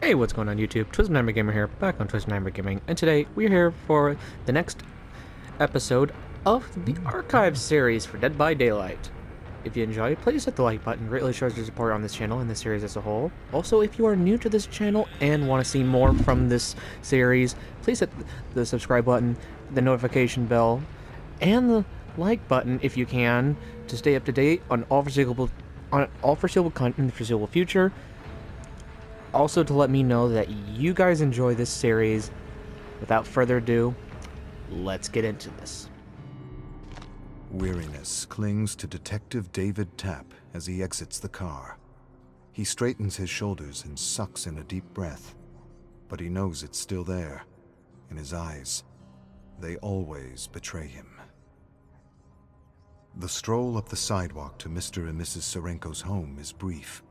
Hey, what's going on YouTube? Twisted Gamer here, back on Twisted Gaming, and today we're here for the next episode of the Archive series for Dead by Daylight. If you enjoy, please hit the like button, it greatly shows your support on this channel and this series as a whole. Also, if you are new to this channel and want to see more from this series, please hit the subscribe button, the notification bell, and the like button if you can, to stay up to date on all foreseeable content in the foreseeable future. Also, to let me know that you guys enjoy this series. Without further ado, let's get into this. Weariness clings to Detective David Tapp as he exits the car. He straightens his shoulders and sucks in a deep breath, but he knows it's still there, in his eyes. They always betray him. The stroll up the sidewalk to Mr. and Mrs. Serenko's home is brief.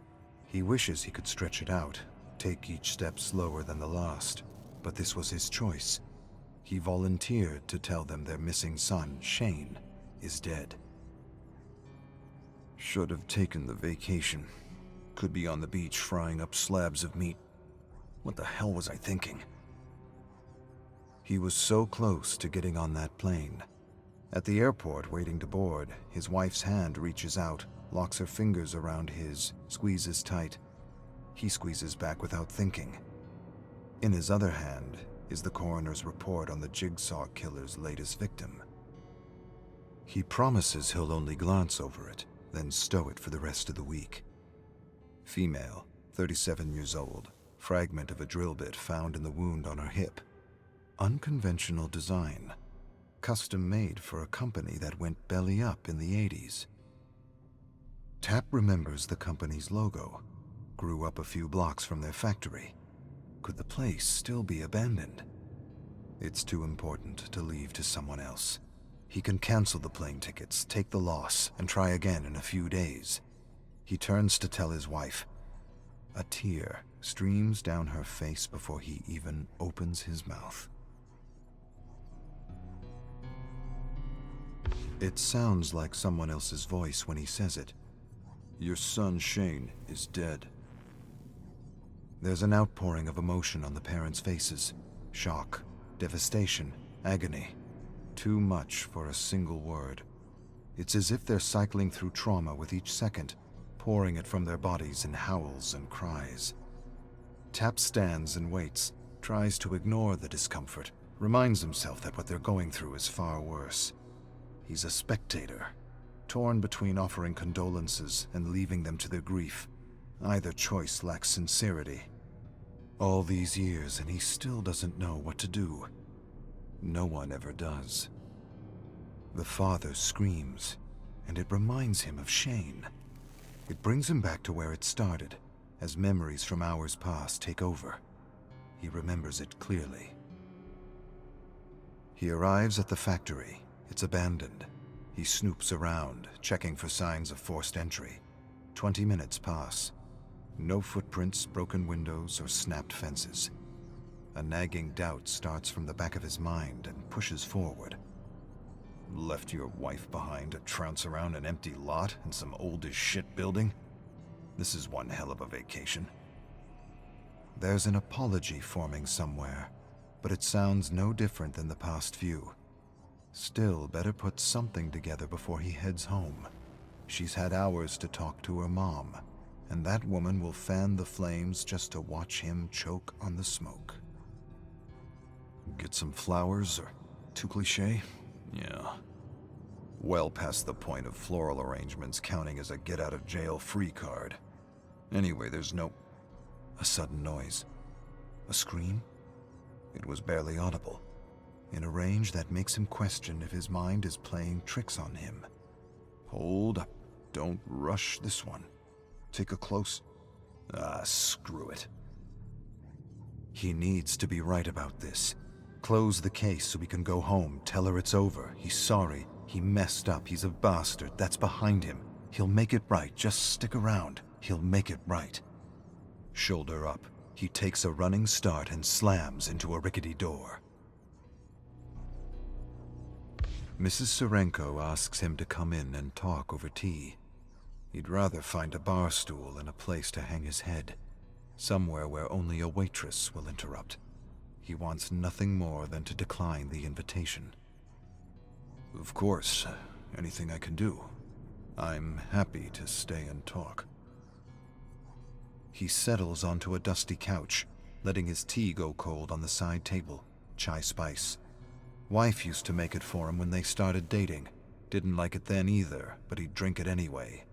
He wishes he could stretch it out, take each step slower than the last, but this was his choice. He volunteered to tell them their missing son, Shane, is dead. Should have taken the vacation. Could be on the beach frying up slabs of meat. What the hell was I thinking? He was so close to getting on that plane. At the airport waiting to board, his wife's hand reaches out, locks her fingers around his, squeezes tight. He squeezes back without thinking. In his other hand is the coroner's report on the Jigsaw killer's latest victim. He promises he'll only glance over it, then stow it for the rest of the week. Female, 37 years old, fragment of a drill bit found in the wound on her hip. Unconventional design, custom made for a company that went belly up in the 80s. Tapp remembers the company's logo. Grew up a few blocks from their factory. Could the place still be abandoned? It's too important to leave to someone else. He can cancel the plane tickets, take the loss, and try again in a few days. He turns to tell his wife. A tear streams down her face before he even opens his mouth. It sounds like someone else's voice when he says it. Your son Shane is dead. There's an outpouring of emotion on the parents' faces. Shock, devastation, agony. Too much for a single word. It's as if they're cycling through trauma with each second, pouring it from their bodies in howls and cries. Tapp stands and waits, tries to ignore the discomfort, reminds himself that what they're going through is far worse. He's a spectator, torn between offering condolences and leaving them to their grief. Either choice lacks sincerity. All these years and he still doesn't know what to do. No one ever does. The father screams, and it reminds him of Shane. It brings him back to where it started, as memories from hours past take over. He remembers it clearly. He arrives at the factory. It's abandoned. He snoops around, checking for signs of forced entry. 20 minutes pass. No footprints, broken windows, or snapped fences. A nagging doubt starts from the back of his mind and pushes forward. Left your wife behind to trounce around an empty lot in some old-as-shit building? This is one hell of a vacation. There's an apology forming somewhere, but it sounds no different than the past few. Still, better put something together before he heads home. She's had hours to talk to her mom, and that woman will fan the flames just to watch him choke on the smoke. Get some flowers, or too cliché? Yeah. Well past the point of floral arrangements counting as a get-out-of-jail-free card. Anyway, there's no... A sudden noise. A scream? It was barely audible, in a range that makes him question if his mind is playing tricks on him. Hold up. Don't rush this one. Take a close... screw it. He needs to be right about this. Close the case so he can go home, tell her it's over. He's sorry. He messed up. He's a bastard. That's behind him. He'll make it right. Just stick around. He'll make it right. Shoulder up. He takes a running start and slams into a rickety door. Mrs. Serenko asks him to come in and talk over tea. He'd rather find a bar stool and a place to hang his head. somewhere where only a waitress will interrupt. He wants nothing more than to decline the invitation. Of course, anything I can do. I'm happy to stay and talk. He settles onto a dusty couch, letting his tea go cold on the side table, chai spice. Wife used to make it for him when they started dating. Didn't like it then either, but he'd drink it anyway.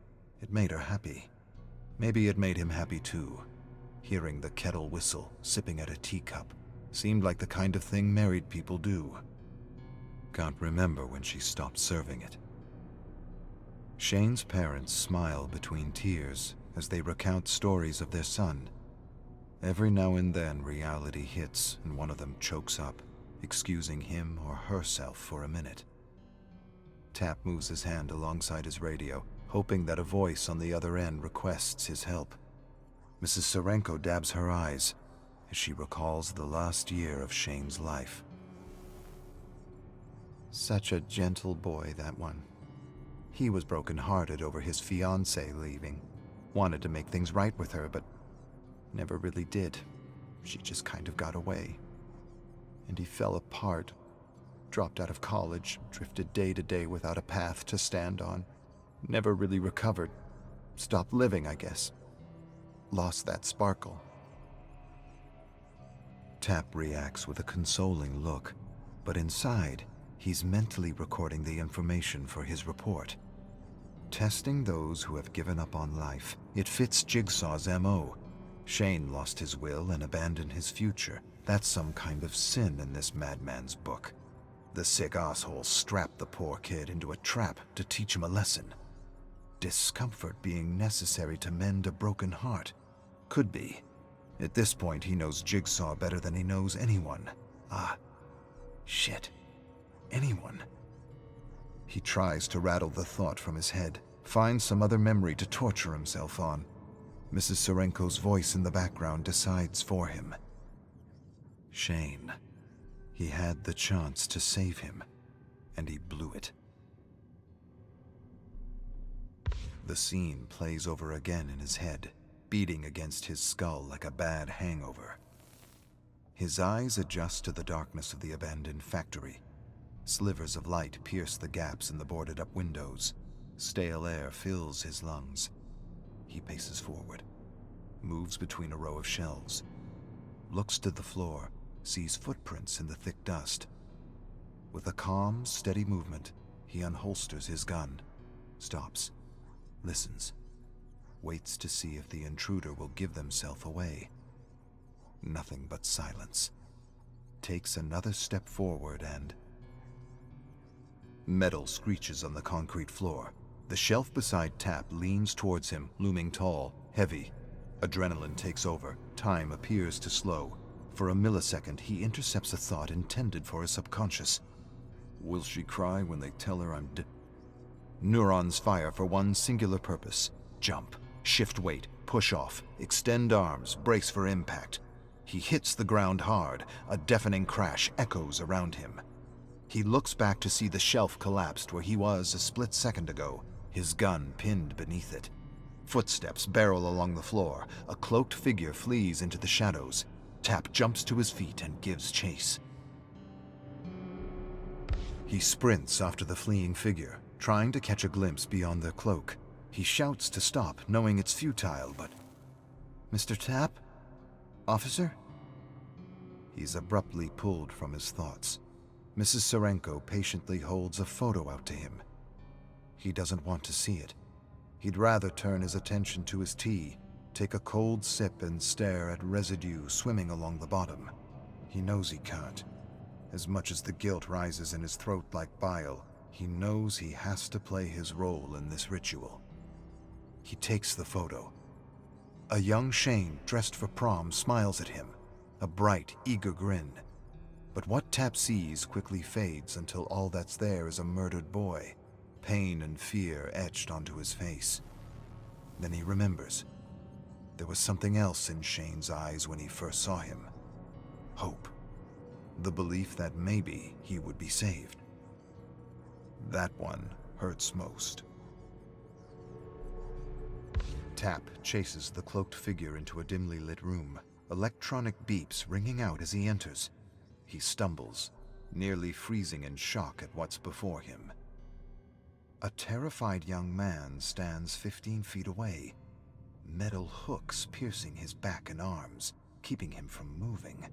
It made her happy. Maybe it made him happy too. Hearing the kettle whistle, sipping at a teacup, seemed like the kind of thing married people do. Can't remember when she stopped serving it. Shane's parents smile between tears as they recount stories of their son. Every now and then reality hits and one of them chokes up, excusing him or herself for a minute. Tapp moves his hand alongside his radio, hoping that a voice on the other end requests his help. Mrs. Serenko dabs her eyes as she recalls the last year of Shane's life. Such a gentle boy, that one. He was broken-hearted over his fiancée leaving. Wanted to make things right with her, but never really did. She just kind of got away. And he fell apart, dropped out of college, drifted day to day without a path to stand on. Never really recovered. Stopped living, I guess. Lost that sparkle. Tapp reacts with a consoling look, but inside, he's mentally recording the information for his report. Testing those who have given up on life. It fits Jigsaw's MO. Shane lost his will and abandoned his future. That's some kind of sin in this madman's book. The sick asshole strapped the poor kid into a trap to teach him a lesson. Discomfort being necessary to mend a broken heart. Could be. At this point, he knows Jigsaw better than he knows anyone. Shit. Anyone. He tries to rattle the thought from his head, finds some other memory to torture himself on. Mrs. Serenko's voice in the background decides for him. Shane. He had the chance to save him, and he blew it. The scene plays over again in his head, beating against his skull like a bad hangover. His eyes adjust to the darkness of the abandoned factory. Slivers of light pierce the gaps in the boarded-up windows. Stale air fills his lungs. He paces forward, moves between a row of shelves, looks to the floor, sees footprints in the thick dust. With a calm, steady movement, he unholsters his gun, stops, listens, waits to see if the intruder will give themselves away. Nothing but silence. Takes another step forward and... Metal screeches on the concrete floor. The shelf beside Tapp leans towards him, looming tall, heavy. Adrenaline takes over. Time appears to slow. For a millisecond, he intercepts a thought intended for his subconscious. Will she cry when they tell her I'm dead? Neurons fire for one singular purpose. Jump, shift weight, push off, extend arms, brace for impact. He hits the ground hard. A deafening crash echoes around him. He looks back to see the shelf collapsed where he was a split second ago, his gun pinned beneath it. Footsteps barrel along the floor. A cloaked figure flees into the shadows. Tapp jumps to his feet and gives chase. He sprints after the fleeing figure, trying to catch a glimpse beyond their cloak. He shouts to stop, knowing it's futile, but... Mr. Tapp? Officer? He's abruptly pulled from his thoughts. Mrs. Serenko patiently holds a photo out to him. He doesn't want to see it. He'd rather turn his attention to his tea, take a cold sip and stare at residue swimming along the bottom. He knows he can't. As much as the guilt rises in his throat like bile, he knows he has to play his role in this ritual. He takes the photo. A young Shane, dressed for prom, smiles at him, a bright, eager grin. But what Tapp sees quickly fades until all that's there is a murdered boy, pain and fear etched onto his face. Then he remembers. There was something else in Shane's eyes when he first saw him. Hope. The belief that maybe he would be saved. That one hurts most. Tapp chases the cloaked figure into a dimly lit room, electronic beeps ringing out as he enters. He stumbles, nearly freezing in shock at what's before him. A terrified young man stands 15 feet away, metal hooks piercing his back and arms, keeping him from moving.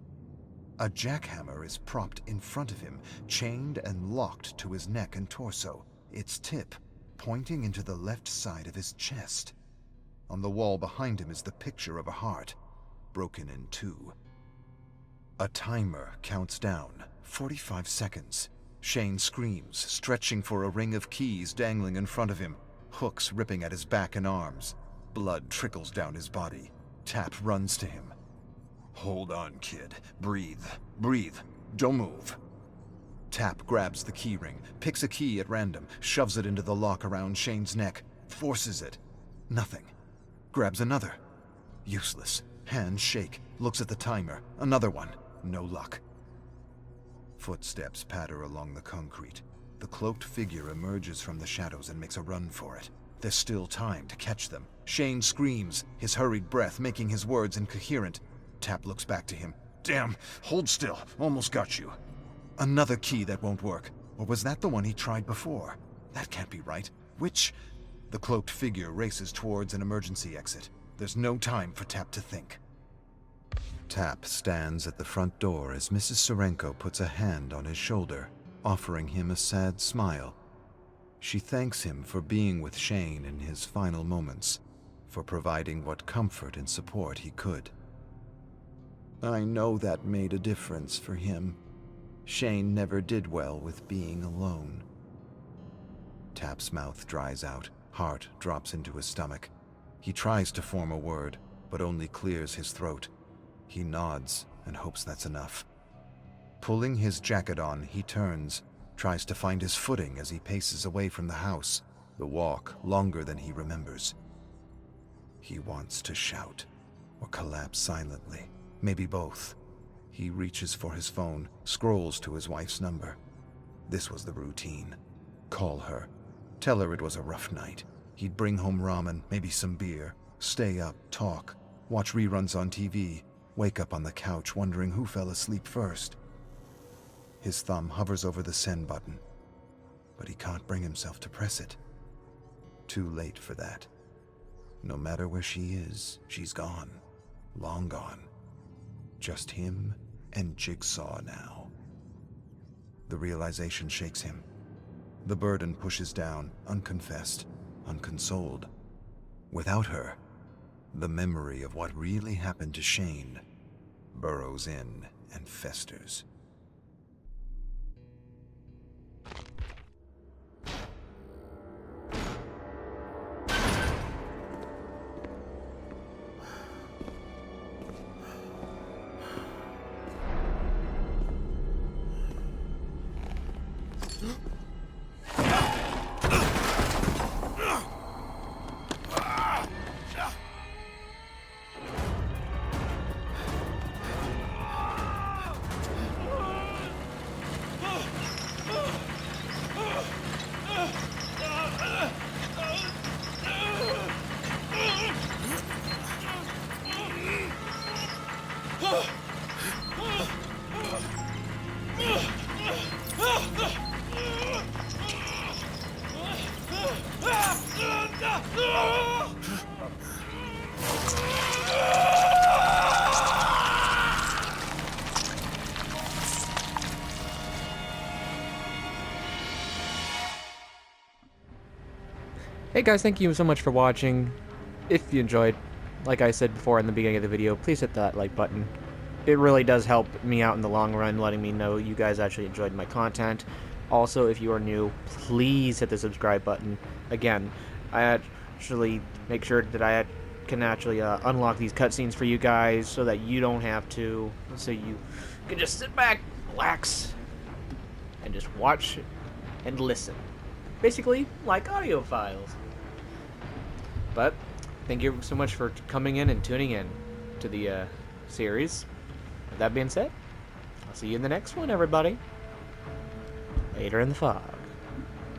A jackhammer is propped in front of him, chained and locked to his neck and torso, its tip pointing into the left side of his chest. On the wall behind him is the picture of a heart, broken in two. A timer counts down, 45 seconds. Shane screams, stretching for a ring of keys dangling in front of him, hooks ripping at his back and arms. Blood trickles down his body. Tapp runs to him. "Hold on, kid. Breathe. Breathe. Don't move." Tapp grabs the key ring, picks a key at random, shoves it into the lock around Shane's neck, forces it. Nothing. Grabs another. Useless. Hands shake, looks at the timer. Another one. No luck. Footsteps patter along the concrete. The cloaked figure emerges from the shadows and makes a run for it. There's still time to catch them. Shane screams, his hurried breath making his words incoherent. Tapp looks back to him. "Damn, hold still. Almost got you." Another key that won't work. Or was that the one he tried before? That can't be right. Which? The cloaked figure races towards an emergency exit. There's no time for Tapp to think. Tapp stands at the front door as Mrs. Serenko puts a hand on his shoulder, offering him a sad smile. She thanks him for being with Shane in his final moments, for providing what comfort and support he could. "I know that made a difference for him. Shane never did well with being alone." Tapp's mouth dries out, heart drops into his stomach. He tries to form a word, but only clears his throat. He nods and hopes that's enough. Pulling his jacket on, he turns, tries to find his footing as he paces away from the house, the walk longer than he remembers. He wants to shout, or collapse silently, maybe both. He reaches for his phone, scrolls to his wife's number. This was the routine. Call her. Tell her it was a rough night. He'd bring home ramen, maybe some beer, stay up, talk, watch reruns on TV, wake up on the couch wondering who fell asleep first. His thumb hovers over the send button, but he can't bring himself to press it. Too late for that. No matter where she is, she's gone. Long gone. Just him and Jigsaw now. The realization shakes him. The burden pushes down, unconfessed, unconsoled. Without her, the memory of what really happened to Shane burrows in and festers. Hey guys, thank you so much for watching. If you enjoyed, like I said before in the beginning of the video, please hit that like button. It really does help me out in the long run, letting me know you guys actually enjoyed my content. Also, if you are new, please hit the subscribe button. Again, I actually make sure that I can actually unlock these cutscenes for you guys so that you don't have to, so you can just sit back, relax, and just watch and listen. Basically, like audio files. But thank you so much for coming in and tuning in to the series. With that being said, I'll see you in the next one, everybody. Later in the fog.